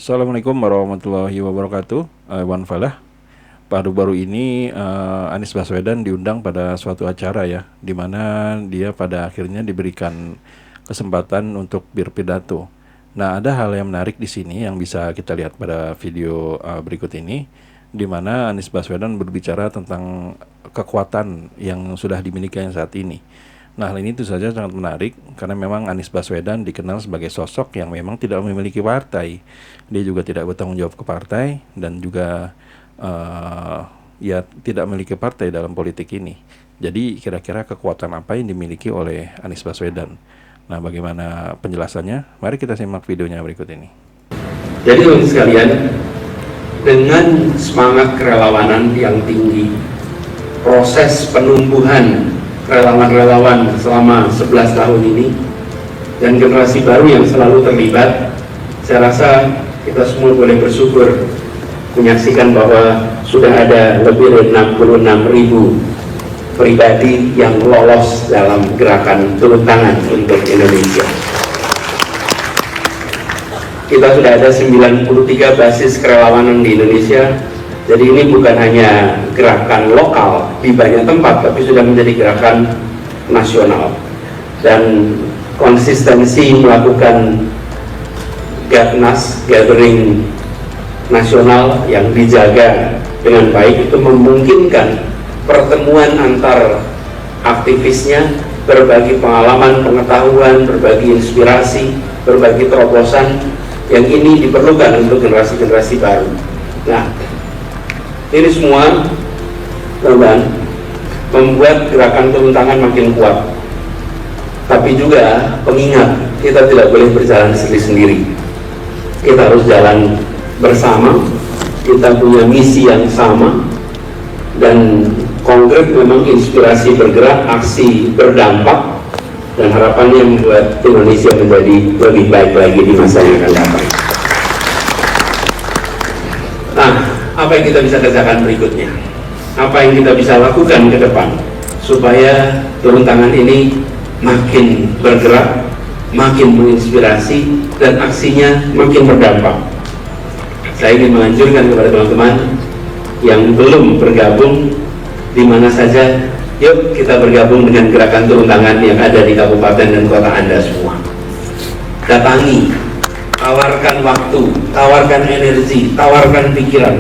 Assalamualaikum warahmatullahi wabarakatuh. Wan Falah. Baru-baru ini Anies Baswedan diundang pada suatu acara ya, di mana dia pada akhirnya diberikan kesempatan untuk berpidato. Nah, ada hal yang menarik di sini yang bisa kita lihat pada video berikut ini, di mana Anies Baswedan berbicara tentang kekuatan yang sudah dimiliki saat ini. Nah, hal ini tentu saja sangat menarik karena memang Anies Baswedan dikenal sebagai sosok yang memang tidak memiliki partai. Dia juga tidak bertanggung jawab ke partai dan juga ya tidak memiliki partai dalam politik ini. Jadi kira-kira kekuatan apa yang dimiliki oleh Anies Baswedan? Nah, bagaimana penjelasannya? Mari kita simak videonya berikut ini. Jadi teman-teman sekalian, dengan semangat kerelawanan yang tinggi, proses penumbuhan relawan-relawan selama 11 tahun ini, dan generasi baru yang selalu terlibat, saya rasa kita semua boleh bersyukur menyaksikan bahwa sudah ada lebih dari 66.000 pribadi yang lolos dalam gerakan turun tangan untuk Indonesia. Kita sudah ada 93 basis kerelawanan di Indonesia. Jadi ini bukan hanya gerakan lokal di banyak tempat, tapi sudah menjadi gerakan nasional. Dan konsistensi melakukan gathering nasional yang dijaga dengan baik itu memungkinkan pertemuan antar aktivisnya, berbagi pengalaman, pengetahuan, berbagi inspirasi, berbagi terobosan yang ini diperlukan untuk generasi-generasi baru. Nah, ini semua teman-teman membuat gerakan turun tangan makin kuat. Tapi juga pengingat, kita tidak boleh berjalan sendiri-sendiri. Kita harus jalan bersama, kita punya misi yang sama, dan konkret memang inspirasi bergerak, aksi berdampak, dan harapannya membuat Indonesia menjadi lebih baik lagi di masa yang akan datang. Nah, apa yang kita bisa kerjakan berikutnya? Apa yang kita bisa lakukan ke depan supaya turun tangan ini makin bergerak, makin menginspirasi, dan aksinya makin berdampak? Saya ingin menganjurkan kepada teman-teman yang belum bergabung di mana saja, yuk kita bergabung dengan gerakan turun tangan yang ada di kabupaten dan kota Anda semua. Datangi, tawarkan waktu, tawarkan energi, tawarkan pikiran.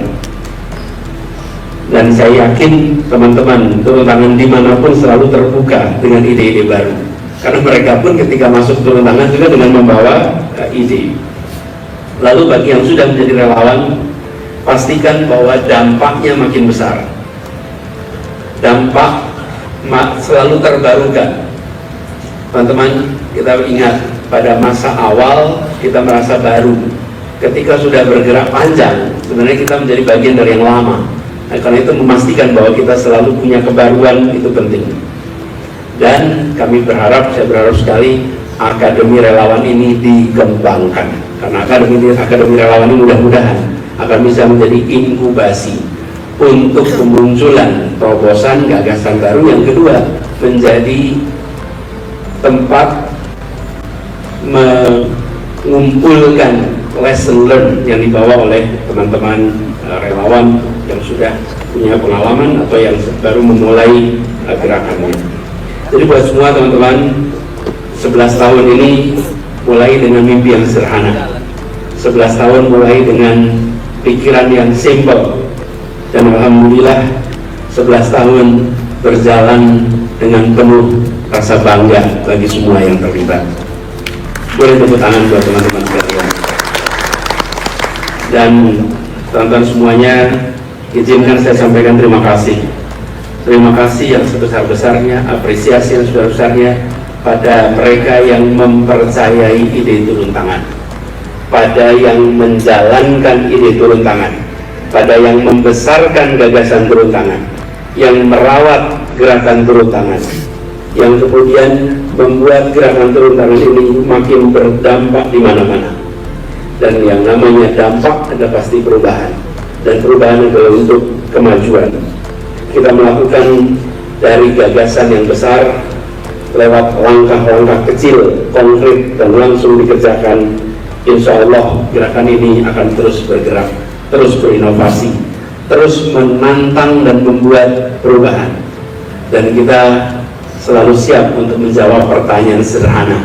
Dan saya yakin teman-teman turun tangan dimanapun selalu terbuka dengan ide-ide baru. Karena mereka pun ketika masuk turun tangan juga dengan membawa ide. Lalu bagi yang sudah menjadi relawan, pastikan bahwa dampaknya makin besar. Dampak selalu terbarukan. Teman-teman, kita ingat pada masa awal kita merasa baru. Ketika sudah bergerak panjang, sebenarnya kita menjadi bagian dari yang lama. Nah, karena itu memastikan bahwa kita selalu punya kebaruan itu penting. Dan kami berharap, saya berharap sekali Akademi Relawan ini dikembangkan. Karena Akademi Relawan ini mudah-mudahan akan bisa menjadi inkubasi untuk kemunculan terobosan gagasan baru. Yang kedua, menjadi tempat mengumpulkan lesson learned yang dibawa oleh teman-teman relawan yang sudah punya pengalaman atau yang baru memulai gerakannya. Jadi buat semua teman-teman, 11 tahun ini mulai dengan mimpi yang sederhana, 11 tahun mulai dengan pikiran yang simple, dan alhamdulillah 11 tahun berjalan dengan penuh rasa bangga bagi semua yang terlibat. Boleh tepuk tangan buat teman-teman sekalian. Dan teman-teman semuanya, izinkan saya sampaikan terima kasih. Terima kasih yang sebesar-besarnya, apresiasi yang sebesar-besarnya pada mereka yang mempercayai ide turun tangan, pada yang menjalankan ide turun tangan, pada yang membesarkan gagasan turun tangan, yang merawat gerakan turun tangan, yang kemudian membuat gerakan turun tangan ini makin berdampak di mana-mana. Dan yang namanya dampak ada pasti perubahan, dan perubahan adalah untuk kemajuan. Kita melakukan dari gagasan yang besar lewat langkah-langkah kecil, konkret, dan langsung dikerjakan Insya Allah gerakan ini akan terus bergerak, terus berinovasi, terus menantang dan membuat perubahan. Dan kita selalu siap untuk menjawab pertanyaan sederhana.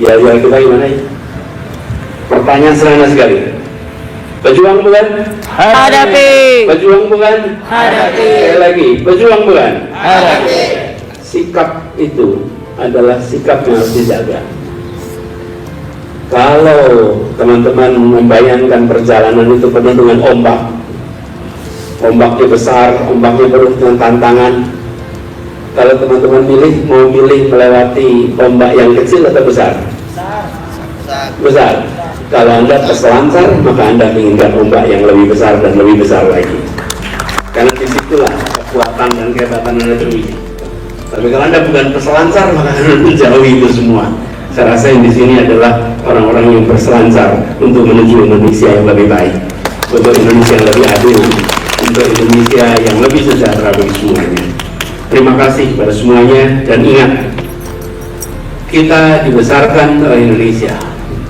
Ya kita gimana ya? Pertanyaan sederhana sekali. Berjuang bukan? Hadapi. Berjuang bukan? Hadapi. Sekali lagi, berjuang bukan? Hadapi. Sikap itu adalah sikap yang harus dijaga. Kalau teman-teman membayangkan perjalanan itu penuh dengan ombak, ombaknya besar, ombaknya penuh dengan tantangan. Kalau teman-teman mau milih melewati ombak yang kecil atau besar? Besar. Kalau Anda terselancar, maka Anda menginginkan ombak yang lebih besar dan lebih besar lagi. Karena disitulah kekuatan dan kehebatan Anda teruji. Tapi kalau Anda bukan terselancar, maka Anda menjauhi itu semua. Saya rasa yang di sini adalah orang-orang yang berselancar untuk menuju Indonesia yang lebih baik, untuk Indonesia yang lebih adil, untuk Indonesia yang lebih sejahtera bagi semuanya. Terima kasih kepada semuanya, dan ingat, kita dibesarkan oleh Indonesia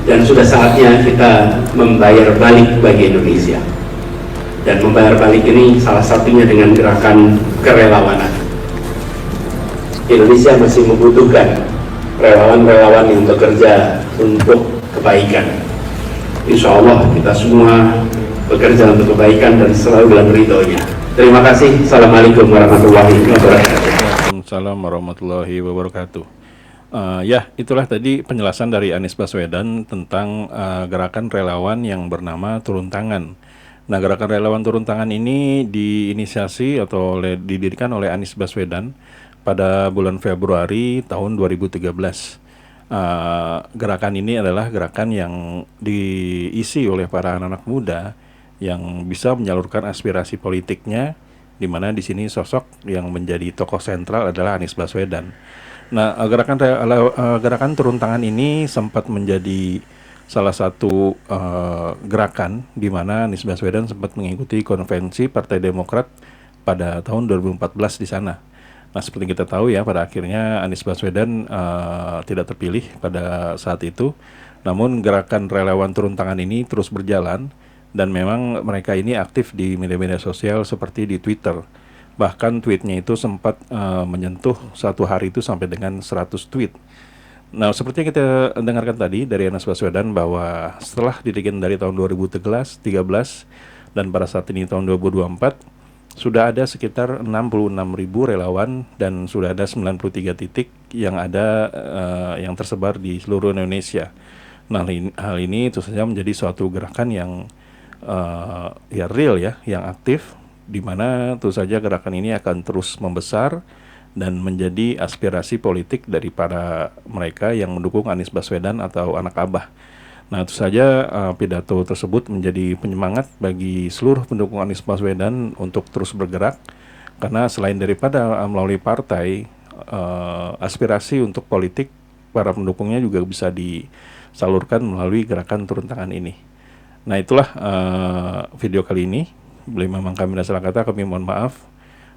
dan sudah saatnya kita membayar balik bagi Indonesia. Dan membayar balik ini salah satunya dengan gerakan kerelawanan. Indonesia masih membutuhkan relawan-relawan yang bekerja untuk kebaikan. Insya Allah kita semua bekerja untuk kebaikan dan selalu dalam ridhonya. Terima kasih. Assalamualaikum warahmatullahi wabarakatuh. Waalaikumsalam warahmatullahi wabarakatuh. Ya, itulah tadi penjelasan dari Anies Baswedan tentang gerakan relawan yang bernama Turun Tangan. Nah, gerakan relawan Turun Tangan ini diinisiasi atau didirikan oleh Anies Baswedan pada bulan Februari tahun 2013. Gerakan ini adalah gerakan yang diisi oleh para anak-anak muda yang bisa menyalurkan aspirasi politiknya, di mana di sini sosok yang menjadi tokoh sentral adalah Anies Baswedan. Nah, gerakan Turun Tangan ini sempat menjadi salah satu gerakan di mana Anies Baswedan sempat mengikuti konvensi Partai Demokrat pada tahun 2014 di sana. Nah, seperti kita tahu ya, pada akhirnya Anies Baswedan tidak terpilih pada saat itu. Namun gerakan relawan Turun Tangan ini terus berjalan, dan memang mereka ini aktif di media-media sosial seperti di Twitter. Bahkan tweetnya itu sempat menyentuh satu hari itu sampai dengan 100 tweet. Nah, seperti yang kita dengarkan tadi dari Anies Baswedan bahwa setelah didirikan dari tahun 2013 dan pada saat ini tahun 2024, sudah ada sekitar 66.000 relawan dan sudah ada 93 titik yang ada yang tersebar di seluruh Indonesia. Nah, hal ini itu saja menjadi suatu gerakan yang ya real ya, yang aktif, di mana tentu saja gerakan ini akan terus membesar dan menjadi aspirasi politik dari para mereka yang mendukung Anies Baswedan atau anak Abah. Nah, itu saja pidato tersebut menjadi penyemangat bagi seluruh pendukung Anies Baswedan untuk terus bergerak, karena selain daripada melalui partai, aspirasi untuk politik para pendukungnya juga bisa disalurkan melalui gerakan Turun Tangan ini. Nah, itulah video kali ini. Bila memang kami ada salah kata, kami mohon maaf.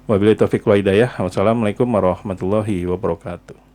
Wabillahi taufiq wal hidayah. Wassalamualaikum warahmatullahi wabarakatuh.